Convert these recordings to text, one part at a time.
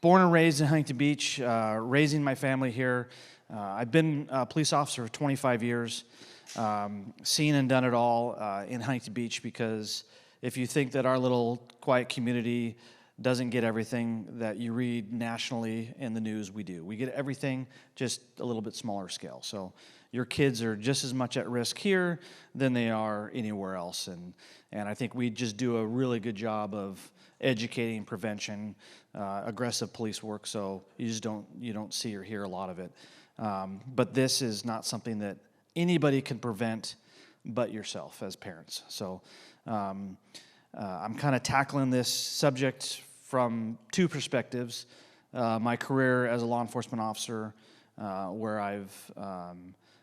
Born and raised in Huntington Beach, raising my family here. I've been a police officer for 25 years, seen and done it all in Huntington Beach, because if you think that our little quiet community doesn't get everything that you read nationally in the news, we do. We get everything, just a little bit smaller scale. So your kids are just as much at risk here than they are anywhere else. And I think we just do a really good job of educating, prevention, aggressive police work, so you don't see or hear a lot of it. But this is not something that anybody can prevent but yourself as parents. So I'm kind of tackling this subject from two perspectives. My career as a law enforcement officer, where I've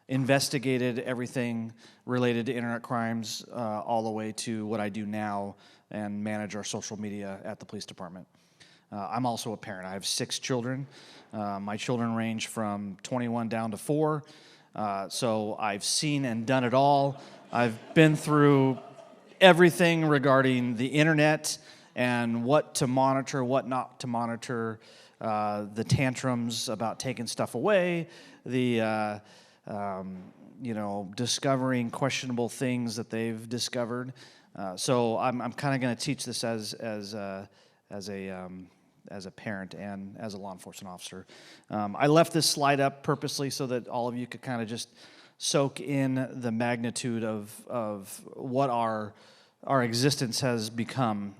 investigated everything related to internet crimes, all the way to what I do now and manage our social media at the police department. I'm also a parent. I have 6 children. My children range from 21 down to 4. So I've seen and done it all. I've been through everything regarding the internet and what to monitor, what not to monitor, the tantrums about taking stuff away, the discovering questionable things that they've discovered. So I'm kind of going to teach this as a parent and as a law enforcement officer. I left this slide up purposely so that all of you could kind of just soak in the magnitude of what our existence has become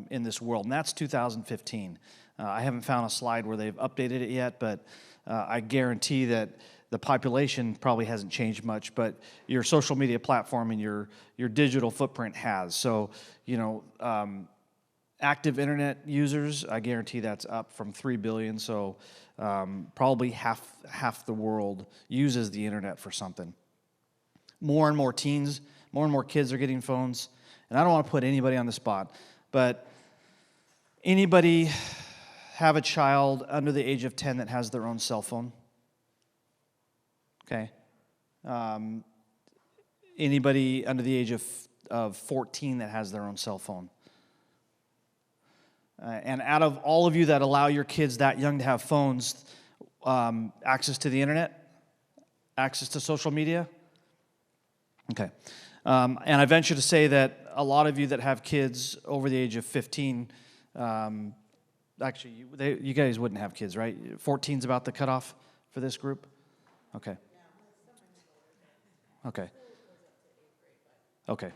in this world, and that's 2015. I haven't found a slide where they've updated it yet, but I guarantee that the population probably hasn't changed much, but your social media platform and your digital footprint has. So, active internet users, I guarantee that's up from 3 billion, so probably half the world uses the internet for something. More and more teens, more and more kids are getting phones, and I don't want to put anybody on the spot, but anybody have a child under the age of 10 that has their own cell phone? Okay. Anybody under the age of 14 that has their own cell phone? And out of all of you that allow your kids that young to have phones, access to the internet, access to social media? Okay. And I venture to say that a lot of you that have kids over the age of 15, actually, you guys wouldn't have kids, right? 14 is about the cutoff for this group? Okay. Okay. Okay.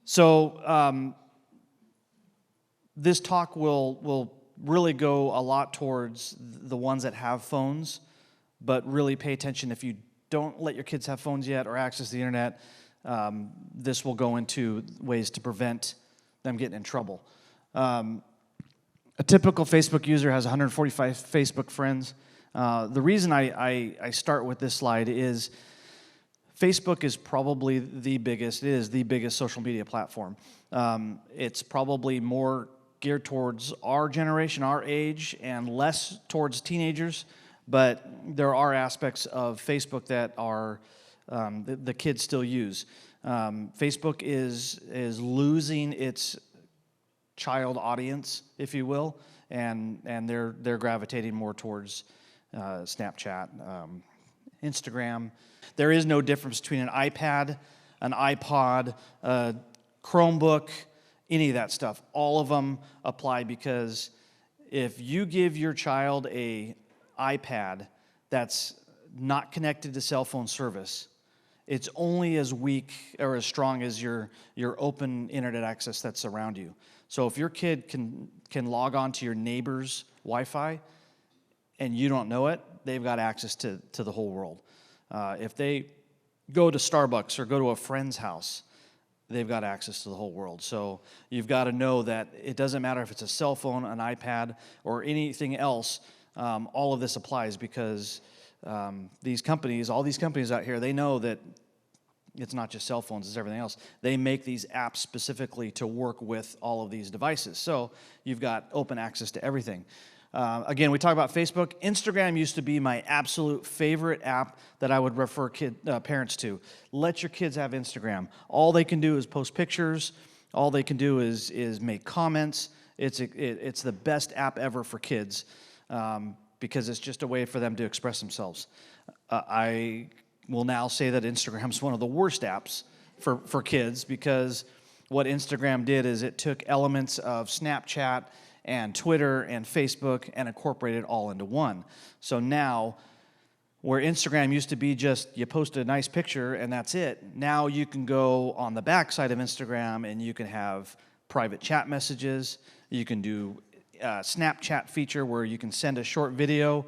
So this talk will really go a lot towards the ones that have phones, but really pay attention if you don't let your kids have phones yet or access the internet. This will go into ways to prevent them getting in trouble. A typical Facebook user has 145 Facebook friends. The reason I start with this slide is Facebook is probably the biggest social media platform. It's probably more geared towards our generation, our age, and less towards teenagers, but there are aspects of Facebook that are the kids still use. Facebook is losing its child audience, if you will, and they're gravitating more towards Snapchat, Instagram. There is no difference between an iPad, an iPod, a Chromebook, any of that stuff. All of them apply, because if you give your child a iPad that's not connected to cell phone service, it's only as weak or as strong as your open internet access that's around you. So if your kid can log on to your neighbor's Wi-Fi and you don't know it, they've got access to the whole world. If they go to Starbucks or go to a friend's house, they've got access to the whole world. So you've got to know that it doesn't matter if it's a cell phone, an iPad, or anything else. All of this applies, because all these companies out here, they know that it's not just cell phones, it's everything else. They make these apps specifically to work with all of these devices. So you've got open access to everything. Again, we talk about Facebook. Instagram used to be my absolute favorite app that I would refer parents to. Let your kids have Instagram. All they can do is post pictures. All they can do is make comments. It's the best app ever for kids because it's just a way for them to express themselves. I will now say that Instagram's one of the worst apps for kids because what Instagram did is it took elements of Snapchat and Twitter and Facebook and incorporated it all into one. So now, where Instagram used to be just you post a nice picture and that's it, now you can go on the backside of Instagram and you can have private chat messages. You can do a Snapchat feature where you can send a short video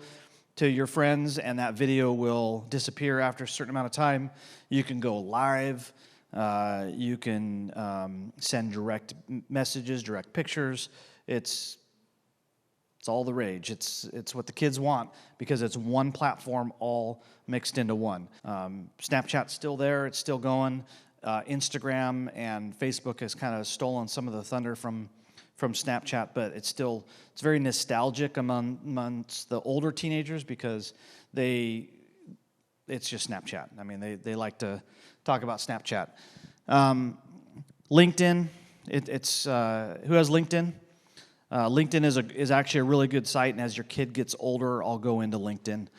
to your friends and that video will disappear after a certain amount of time. You can go live. You can send direct messages, direct pictures. It's all the rage. It's what the kids want because it's one platform all mixed into one. Snapchat's still there. It's still going. Instagram and Facebook has kind of stolen some of the thunder from Snapchat, but it's very nostalgic amongst the older teenagers because it's just Snapchat. I mean, they like to talk about Snapchat. LinkedIn, who has LinkedIn? LinkedIn is actually a really good site, and as your kid gets older, I'll go into LinkedIn.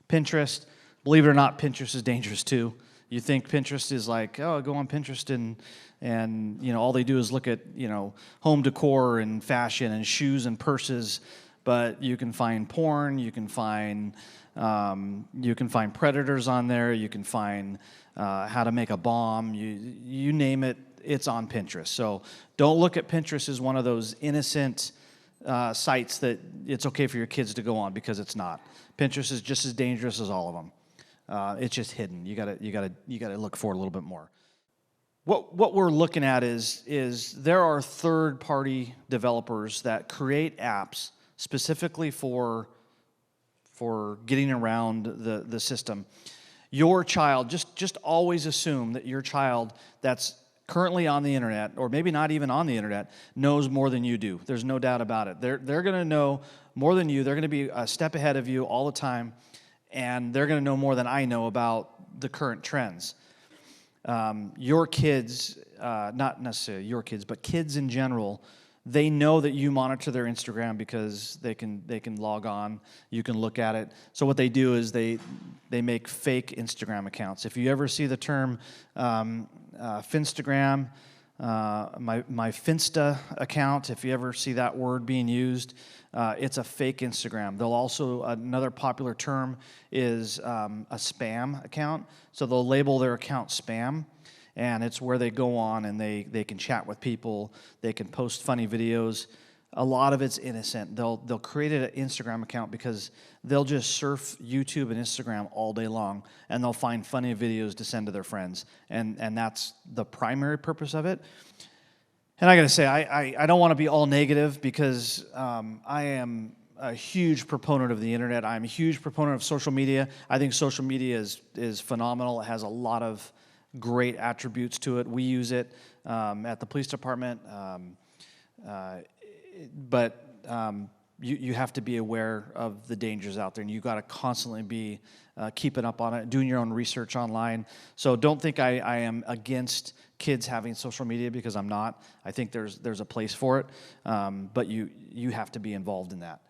Pinterest, believe it or not, Pinterest is dangerous too. You think Pinterest is like, oh, go on Pinterest and all they do is look at home decor and fashion and shoes and purses, but you can find porn, you can find predators on there, you can find how to make a bomb, you name it, it's on Pinterest. So don't look at Pinterest as one of those innocent sites that it's okay for your kids to go on, because it's not. Pinterest is just as dangerous as all of them. It's just hidden. You gotta look for it a little bit more. What we're looking at is there are third-party developers that create apps specifically for getting around the system. Your child, just always assume that your child that's currently on the internet, or maybe not even on the internet, knows more than you do. There's no doubt about it. They're going to know more than you. They're going to be a step ahead of you all the time, and they're going to know more than I know about the current trends. Your kids, not necessarily your kids, but kids in general, they know that you monitor their Instagram because they can log on. You can look at it. So what they do is they make fake Instagram accounts. If you ever see the term Finstagram, my Finsta account, if you ever see that word being used, it's a fake Instagram. They'll also, another popular term is a spam account. So they'll label their account spam, and it's where they go on and they can chat with people, they can post funny videos. A lot of it's innocent. They'll create an Instagram account because they'll just surf YouTube and Instagram all day long, and they'll find funny videos to send to their friends, and that's the primary purpose of it. And I got to say, I don't want to be all negative because I am a huge proponent of the internet. I'm a huge proponent of social media. I think social media is phenomenal. It has a lot of great attributes to it. We use it at the police department, but you have to be aware of the dangers out there, and you got to constantly be keeping up on it, doing your own research online. So don't think I am against kids having social media, because I'm not. I think there's a place for it, but you have to be involved in that.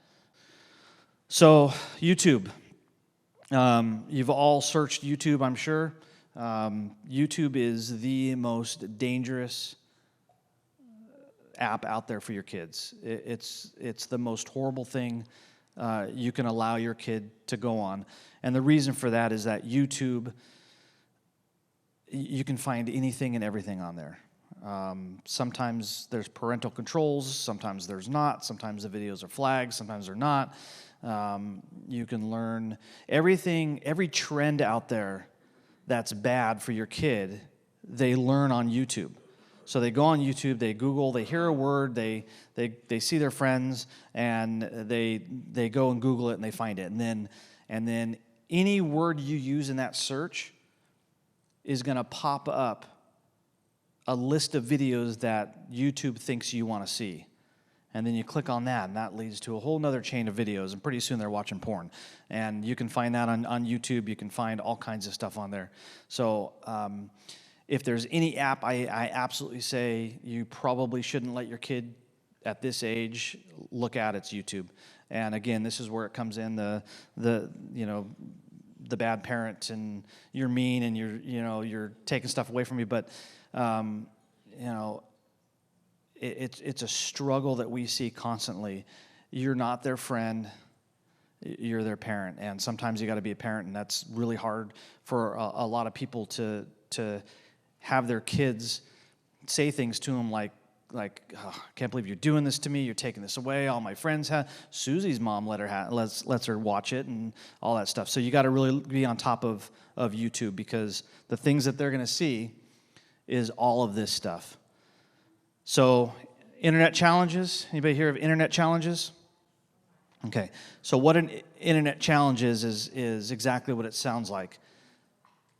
So YouTube, you've all searched YouTube, I'm sure. YouTube is the most dangerous app out there for your kids. It's the most horrible thing you can allow your kid to go on. And the reason for that is that YouTube, you can find anything and everything on there. Sometimes there's parental controls, sometimes there's not, sometimes the videos are flagged, sometimes they're not. You can learn everything, every trend out there that's bad for your kid, they learn on YouTube. So they go on YouTube, they Google, they hear a word, they see their friends, and they go and Google it and they find it. And then any word you use in that search is going to pop up a list of videos that YouTube thinks you want to see. And then you click on that, and that leads to a whole nother chain of videos, and pretty soon they're watching porn. And you can find that on YouTube. You can find all kinds of stuff on there. So if there's any app I absolutely say you probably shouldn't let your kid at this age look at, it's YouTube. And again, this is where it comes in, the bad parent, and you're mean, and you're taking stuff away from me. But it's a struggle that we see constantly. You're not their friend, you're their parent, and sometimes you got to be a parent, and that's really hard for a lot of people to have their kids say things to them like, oh, I can't believe you're doing this to me. You're taking this away. All my friends have. Susie's mom lets her watch it and all that stuff. So you got to really be on top of YouTube, because the things that they're going to see is all of this stuff. So internet challenges. Anybody hear of internet challenges? Okay. So what an internet challenge is exactly what it sounds like.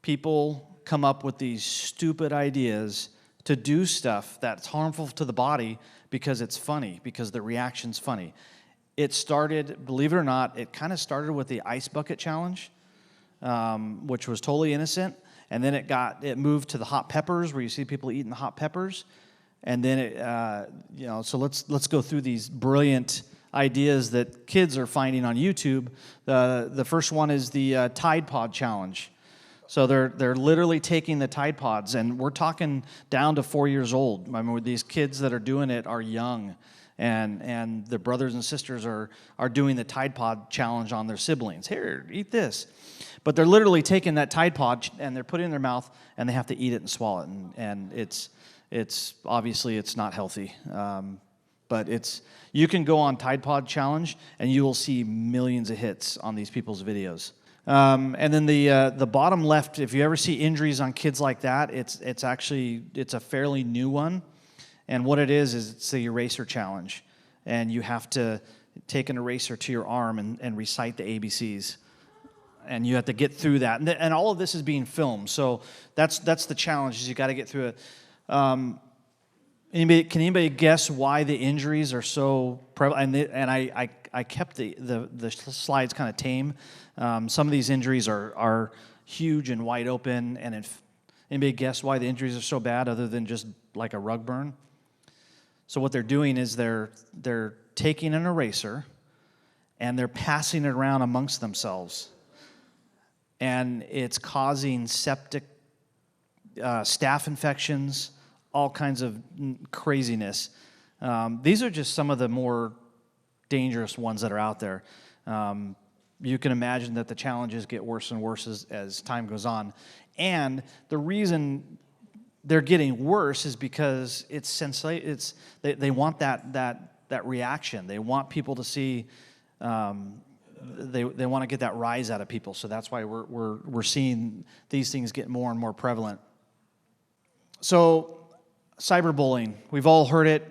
People come up with these stupid ideas to do stuff that's harmful to the body because it's funny, because the reaction's funny. It started, believe it or not, it kind of started with the ice bucket challenge, which was totally innocent, and then it moved to the hot peppers, where you see people eating the hot peppers, and then so let's go through these brilliant ideas that kids are finding on YouTube. The first one is the Tide Pod challenge. So they're literally taking the Tide Pods, and we're talking down to 4 years old. I mean, these kids that are doing it are young, and their brothers and sisters are doing the Tide Pod challenge on their siblings. Here, eat this. But they're literally taking that Tide Pod and they're putting it in their mouth, and they have to eat it and swallow it. And it's obviously it's not healthy. But you can go on Tide Pod challenge, and you will see millions of hits on these people's videos. And then the bottom left, if you ever see injuries on kids like that, it's a fairly new one. And what it is it's the eraser challenge. And you have to take an eraser to your arm and recite the ABCs. And you have to get through that. And all of this is being filmed. So that's the challenge, is you got to get through it. Can anybody guess why the injuries are so prevalent? And I kept the slides kind of tame. Some of these injuries are huge and wide open. And if anybody guess why the injuries are so bad, other than just like a rug burn? So what they're doing is they're taking an eraser and they're passing it around amongst themselves, and it's causing septic, staph infections, all kinds of craziness. These are just some of the more dangerous ones that are out there. You can imagine that the challenges get worse and worse as time goes on. And the reason they're getting worse is because they want that reaction. They want people to see. They want to get that rise out of people. So that's why we're seeing these things get more and more prevalent. So cyberbullying, we've all heard it.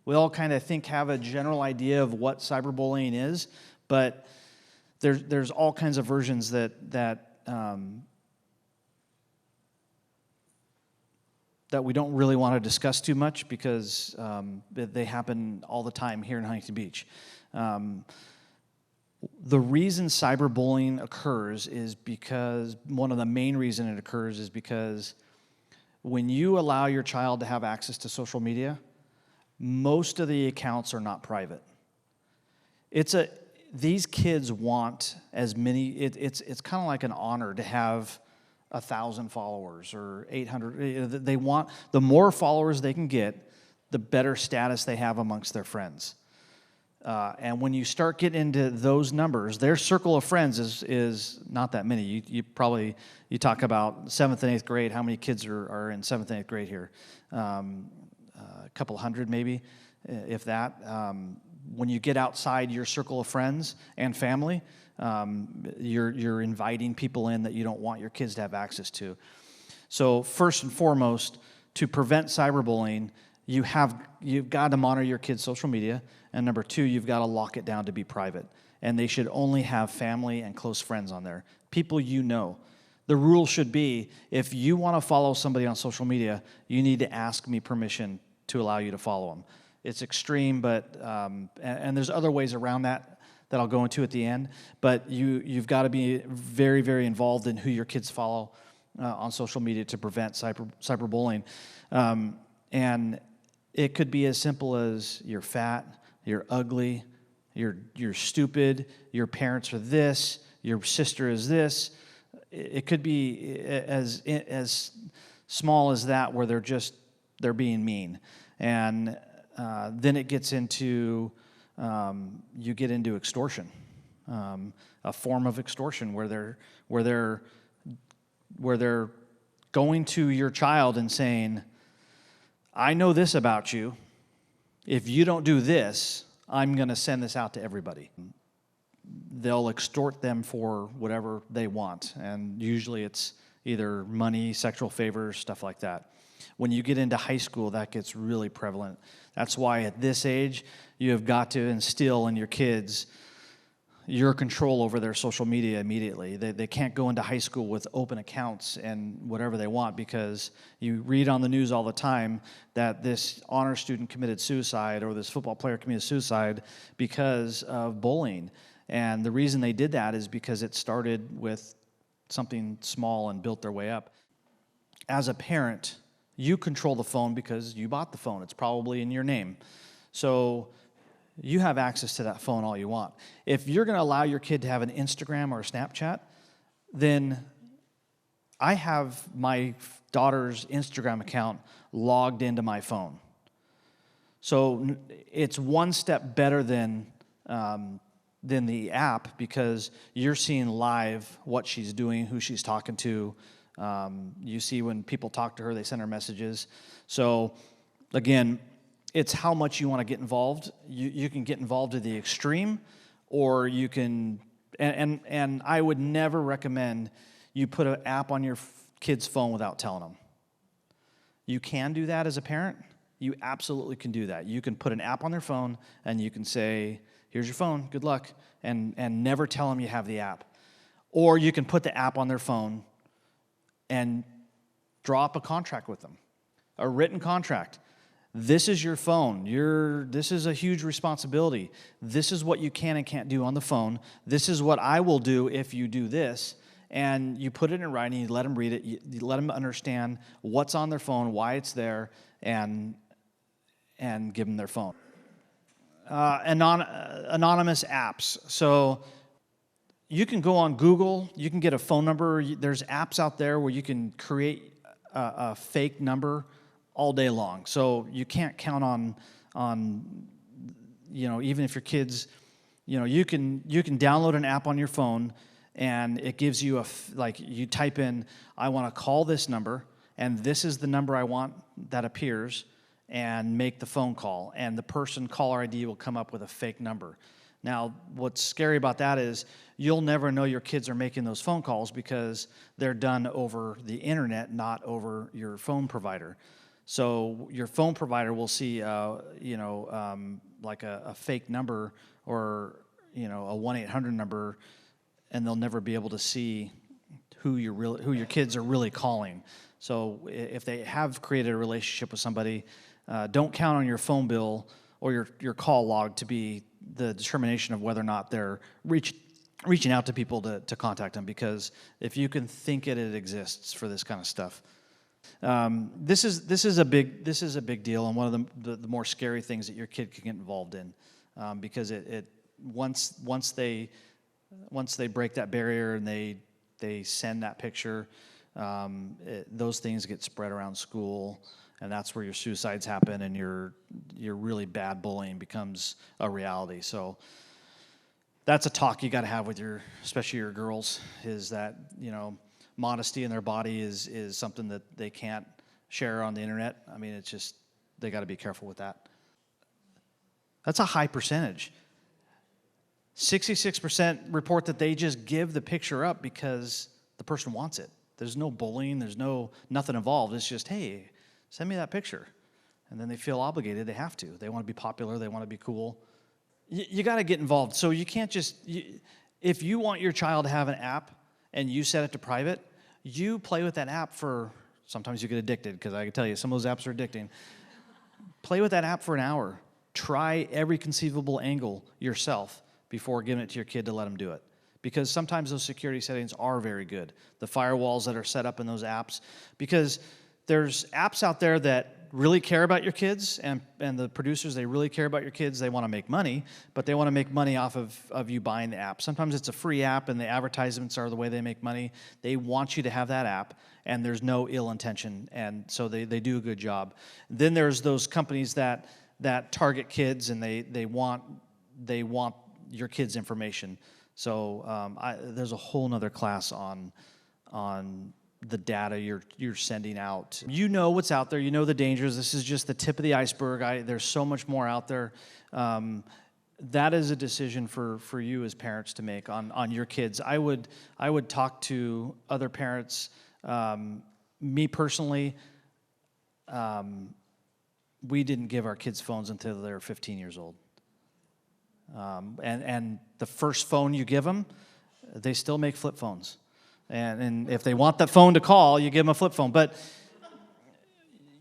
We all kind of have a general idea of what cyberbullying is, but there's all kinds of versions that we don't really want to discuss too much, because they happen all the time here in Huntington Beach. The reason cyberbullying occurs is because, one of the main reasons it occurs is because when you allow your child to have access to social media, most of the accounts are not private. These kids want as many. It's kind of like an honor to have 1,000 followers or 800. They want, the more followers they can get, the better status they have amongst their friends. And when you start getting into those numbers, their circle of friends is not that many. You talk about 7th and 8th grade. How many kids are in 7th and 8th grade here? A couple hundred maybe, if that. When you get outside your circle of friends and family, you're inviting people in that you don't want your kids to have access to. So first and foremost, to prevent cyberbullying, you've got to monitor your kids' social media, and number 2, you've got to lock it down to be private. And they should only have family and close friends on there, people you know. The rule should be, if you want to follow somebody on social media, you need to ask me permission to allow you to follow them. It's extreme, but and there's other ways around that I'll go into at the end. But you've got to be very, very involved in who your kids follow on social media to prevent cyberbullying. And It could be as simple as you're fat, you're ugly, you're stupid, your parents are this, your sister is this. It could be as small as that, where they're being mean. And then it gets into, you get into extortion, a form of extortion where they're going to your child and saying, I know this about you. If you don't do this, I'm going to send this out to everybody. They'll extort them for whatever they want, and usually it's either money, sexual favors, stuff like that. When you get into high school, that gets really prevalent. That's why at this age, you have got to instill in your kids your control over their social media immediately. They can't go into high school with open accounts and whatever they want, because you read on the news all the time that this honor student committed suicide or this football player committed suicide because of bullying. And the reason they did that is because it started with something small and built their way up. As a parent, you control the phone because you bought the phone. It's probably in your name. So you have access to that phone all you want. If you're going to allow your kid to have an Instagram or a Snapchat, then I have my daughter's Instagram account logged into my phone. So it's one step better than the app, because you're seeing live what she's doing, who she's talking to. You see when people talk to her, they send her messages. So again, it's how much you want to get involved. You can get involved to the extreme, or you can, and I would never recommend you put an app on your kid's phone without telling them. You can do that as a parent. You absolutely can do that. You can put an app on their phone and you can say, here's your phone, good luck, and never tell them you have the app. Or you can put the app on their phone and draw up a contract with them, a written contract. This is your phone. This is a huge responsibility. This is what you can and can't do on the phone. This is what I will do if you do this. And you put it in writing, you let them read it, you let them understand what's on their phone, why it's there, and give them their phone. Anonymous apps. So you can go on Google, you can get a phone number. There's apps out there where you can create a fake number all day long. So you can't count on even if your kids, you can download an app on your phone, and it gives you you type in, I want to call this number, and this is the number I want that appears, and make the phone call, and the person caller ID will come up with a fake number. Now, what's scary about that is you'll never know your kids are making those phone calls because they're done over the internet, not over your phone provider. So your phone provider will see, like a fake number or a 1-800 number, and they'll never be able to see who your kids are really calling. So if they have created a relationship with somebody, don't count on your phone bill or your call log to be the determination of whether or not they're reaching out to people to contact them, because if you can think it exists for this kind of stuff. This is a big deal, and one of the more scary things that your kid can get involved in, because it once they break that barrier and they send that picture, those things get spread around school, and that's where your suicides happen, and your really bad bullying becomes a reality. So that's a talk you got to have with especially your girls, is that modesty in their body is something that they can't share on the internet. I mean, it's just, they got to be careful with that. That's a high percentage. 66% report that they just give the picture up because the person wants it. There's no bullying, there's nothing involved. It's just, hey, send me that picture. And then they feel obligated, they have to. They want to be popular, they want to be cool. You got to get involved. So you can't just, if you want your child to have an app and you set it to private, you play with that app sometimes you get addicted, because I can tell you, some of those apps are addicting. Play with that app for an hour. Try every conceivable angle yourself before giving it to your kid to let them do it. Because sometimes those security settings are very good. The firewalls that are set up in those apps, because there's apps out there that really care about your kids, and the producers, they really care about your kids. They want to make money, but they want to make money off of you buying the app. Sometimes it's a free app, and the advertisements are the way they make money. They want you to have that app, and there's no ill intention, and so they do a good job. Then there's those companies that target kids, and they want your kids' information. So there's a whole nother class on the data you're sending out. You know what's out there. You know the dangers. This is just the tip of the iceberg. There's so much more out there. That is a decision for you as parents to make on your kids. I would talk to other parents. Me personally, we didn't give our kids phones until they were 15 years old. And the first phone you give them, they still make flip phones. And if they want that phone to call, you give them a flip phone. But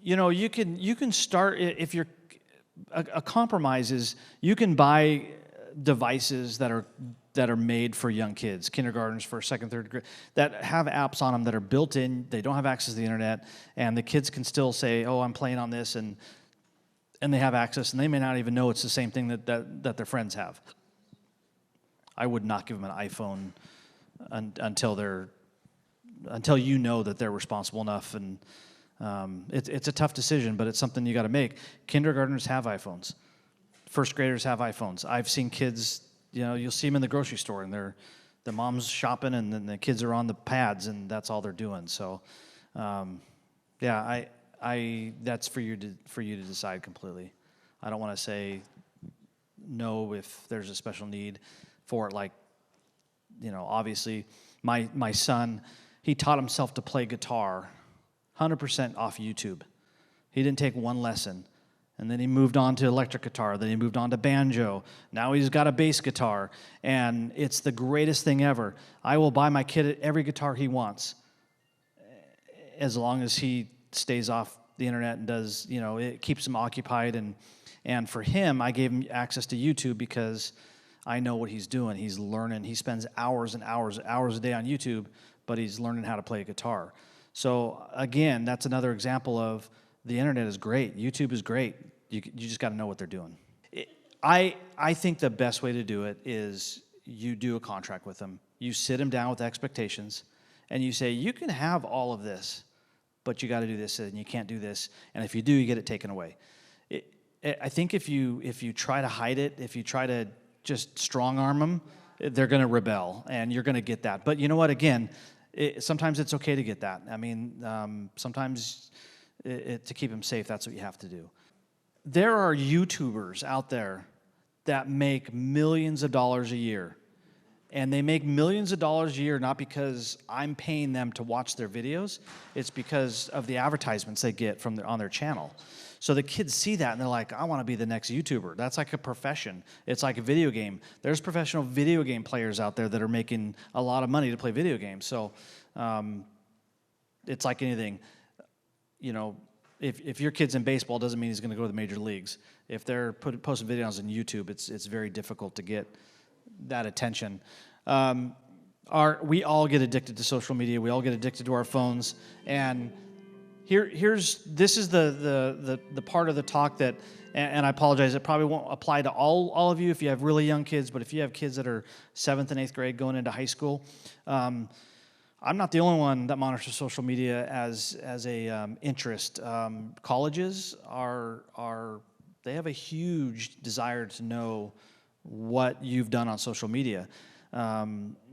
you know, you can start, if you're a compromise is you can buy devices that are made for young kids, kindergartners, first, second, third grade, that have apps on them that are built in. They don't have access to the internet, and the kids can still say, "Oh, I'm playing on this," and they have access, and they may not even know it's the same thing that their friends have. I would not give them an iPhone until you know that they're responsible enough, and it's a tough decision, but it's something you got to make. Kindergartners have iPhones. First graders have iPhones. I've seen kids, you know, you'll see them in the grocery store, and the mom's shopping, and then the kids are on the pads, and that's all they're doing. So, yeah, that's for you to decide completely. I don't want to say no if there's a special need for it. Like, you know, obviously, my son, he taught himself to play guitar 100% off YouTube. He didn't take one lesson. And then he moved on to electric guitar. Then he moved on to banjo. Now he's got a bass guitar. And it's the greatest thing ever. I will buy my kid every guitar he wants, as long as he stays off the internet and does, you know, it keeps him occupied. And for him, I gave him access to YouTube because I know what he's doing. He's learning. He spends hours and hours a day on YouTube, but he's learning how to play a guitar. So again, that's another example of the internet is great. YouTube is great. You just got to know what they're doing. I think the best way to do it is you do a contract with them. You sit them down with expectations, and you say, you can have all of this, but you got to do this, and you can't do this. And if you do, you get it taken away. I think if you try to hide it, if you try to just strong arm them, they're going to rebel, and you're going to get that. But you know what? Again, sometimes it's okay to get that. I mean, sometimes to keep them safe, that's what you have to do. There are YouTubers out there that make millions of dollars a year. And they make millions of dollars a year not because I'm paying them to watch their videos. It's because of the advertisements they get on their channel. So the kids see that, and they're like, I want to be the next YouTuber. That's like a profession. It's like a video game. There's professional video game players out there that are making a lot of money to play video games. So it's like anything. You know, if your kid's in baseball, doesn't mean he's going to go to the major leagues. If they're posting videos on YouTube, it's very difficult to get that attention. We all get addicted to social media. We all get addicted to our phones. And this is the part of the talk that, and I apologize, it probably won't apply to all of you if you have really young kids, but if you have kids that are 7th and 8th grade going into high school, I'm not the only one that monitors social media as a interest. Colleges they have a huge desire to know what you've done on social media.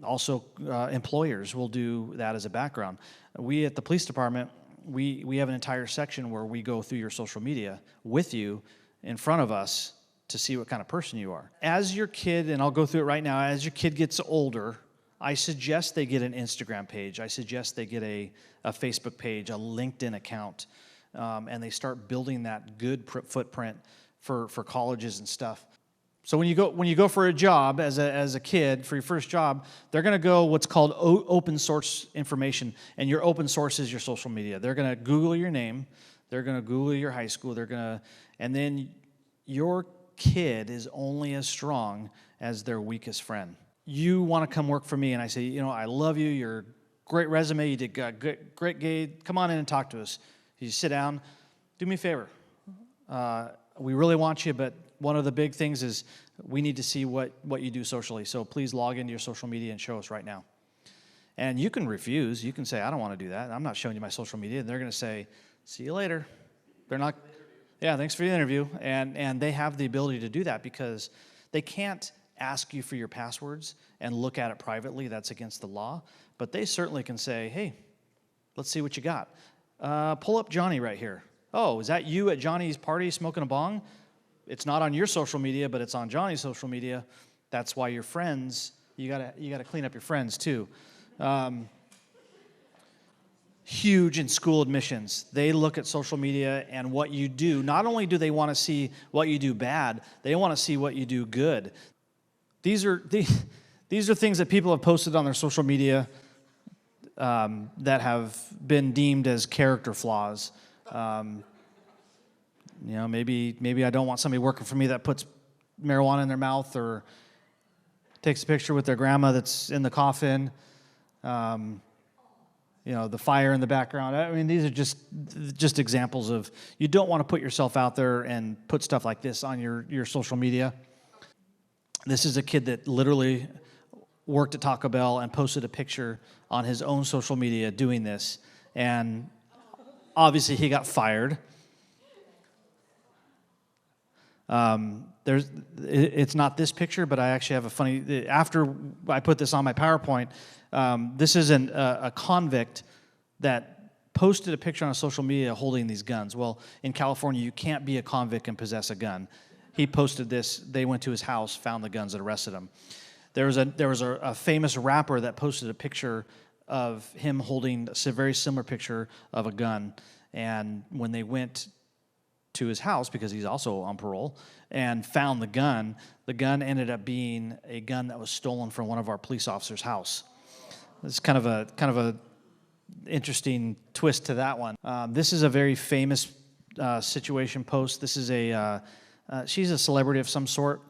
Also, employers will do that as a background. We at the police department, we have an entire section where we go through your social media with you in front of us to see what kind of person you are. As your kid, and I'll go through it right now, as your kid gets older, I suggest they get an Instagram page. I suggest they get a Facebook page, a LinkedIn account, and they start building that good footprint for colleges and stuff. So when you go for a job as a kid, for your first job, they're going to go what's called open source information, and your open source is your social media. They're going to Google your name, they're going to Google your high school, and then your kid is only as strong as their weakest friend. You want to come work for me, and I say, you know, I love you, you're great resume, you did great grade, come on in and talk to us. You sit down, do me a favor. We really want you, but one of the big things is we need to see what you do socially. So please log into your social media and show us right now. And you can refuse. You can say, I don't want to do that. I'm not showing you my social media. And they're going to say, see you later. They're not, yeah, thanks for the interview. And they have the ability to do that because they can't ask you for your passwords and look at it privately. That's against the law. But they certainly can say, hey, let's see what you got. Pull up Johnny right here. Oh, is that you at Johnny's party smoking a bong? It's not on your social media, but it's on Johnny's social media. That's why your friends, you gotta clean up your friends too. Huge in school admissions. They look at social media and what you do. Not only do they want to see what you do bad, they want to see what you do good. These are things that people have posted on their social media that have been deemed as character flaws. Maybe I don't want somebody working for me that puts marijuana in their mouth or takes a picture with their grandma that's in the coffin. The fire in the background. I mean, these are just examples of you don't want to put yourself out there and put stuff like this on your social media. This is a kid that literally worked at Taco Bell and posted a picture on his own social media doing this, and obviously he got fired. It's not this picture, but I actually have a funny. After I put this on my PowerPoint, this is a convict that posted a picture on social media holding these guns. Well, in California, you can't be a convict and possess a gun. He posted this. They went to his house, found the guns, and arrested him. There was a famous rapper that posted a picture of him holding a very similar picture of a gun, and when they went to his house, because he's also on parole, and found the gun ended up being a gun that was stolen from one of our police officers' house. It's kind of a interesting twist to that one. This is a very famous situation post. This is she's a celebrity of some sort.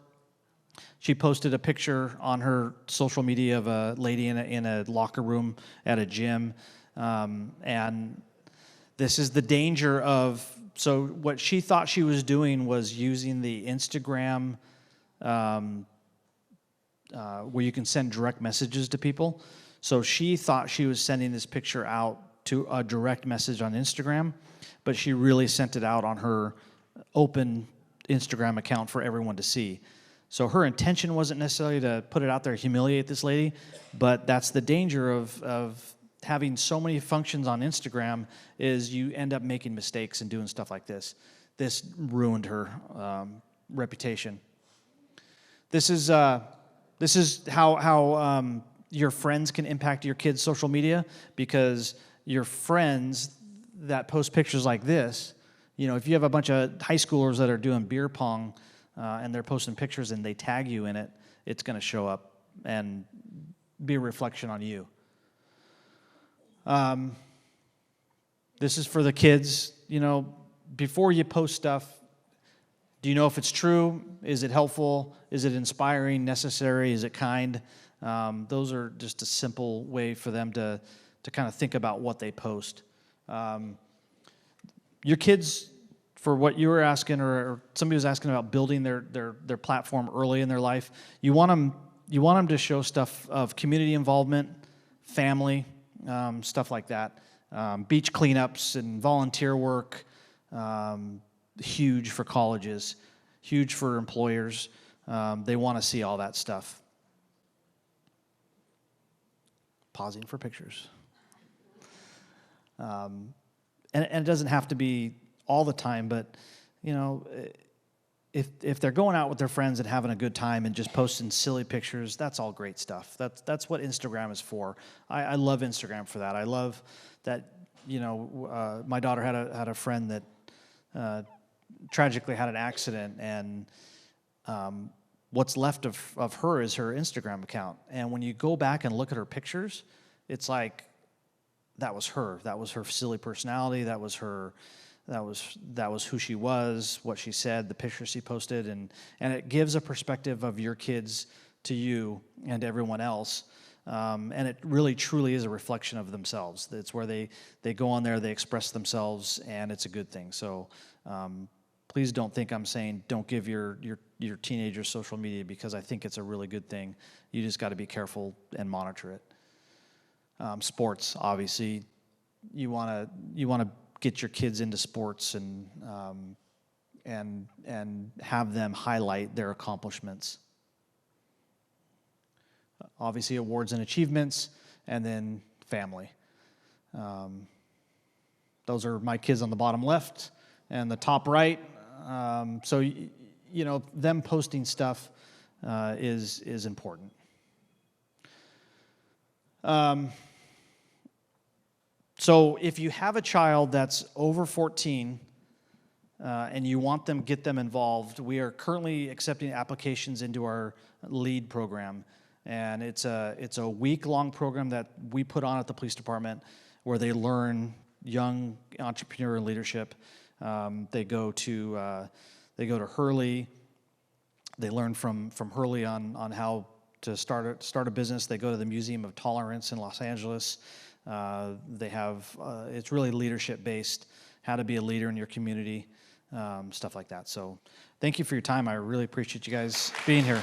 She posted a picture on her social media of a lady in a locker room at a gym, and this is the danger of. So what she thought she was doing was using the Instagram where you can send direct messages to people. So she thought she was sending this picture out to a direct message on Instagram, but she really sent it out on her open Instagram account for everyone to see. So her intention wasn't necessarily to put it out there, humiliate this lady, but that's the danger of having so many functions on Instagram is you end up making mistakes and doing stuff like this. This ruined her reputation. This is how your friends can impact your kids' social media, because your friends that post pictures like this, if you have a bunch of high schoolers that are doing beer pong and they're posting pictures and they tag you in it, it's going to show up and be a reflection on you. This is for the kids. Before you post stuff, do you know if it's true? Is it helpful? Is it inspiring, necessary? Is it kind? Those are just a simple way for them to kind of think about what they post. Your kids, for what you were asking, or somebody was asking about building their platform early in their life, you want them to show stuff of community involvement, family, stuff like that. Beach cleanups and volunteer work, huge for colleges, huge for employers. They want to see all that stuff. Pausing for pictures. And it doesn't have to be all the time, but, if they're going out with their friends and having a good time and just posting silly pictures, that's all great stuff. That's what Instagram is for. I love Instagram for that. I love that, my daughter had a friend that tragically had an accident, and what's left of her is her Instagram account. And when you go back and look at her pictures, it's like that was her. That was her silly personality. That was her. That was who she was, what she said, the pictures she posted, and it gives a perspective of your kids to you and everyone else. and it really truly is a reflection of themselves. It's where they go on there, they express themselves, and it's a good thing. So please don't think I'm saying don't give your teenagers social media, because I think it's a really good thing. You just got to be careful and monitor it. Sports, obviously, you want to get your kids into sports and have them highlight their accomplishments. Obviously, awards and achievements, and then family. Those are my kids on the bottom left and the top right. So them posting stuff is important. So if you have a child that's over 14 and you want them, get them involved, we are currently accepting applications into our LEAD program. And it's a week-long program that we put on at the police department where they learn young entrepreneurial leadership. They go to Hurley. They learn from Hurley on how to start a business. They go to the Museum of Tolerance in Los Angeles. They have it's really leadership based, how to be a leader in your community, stuff like that. So thank you for your time. I really appreciate you guys being here.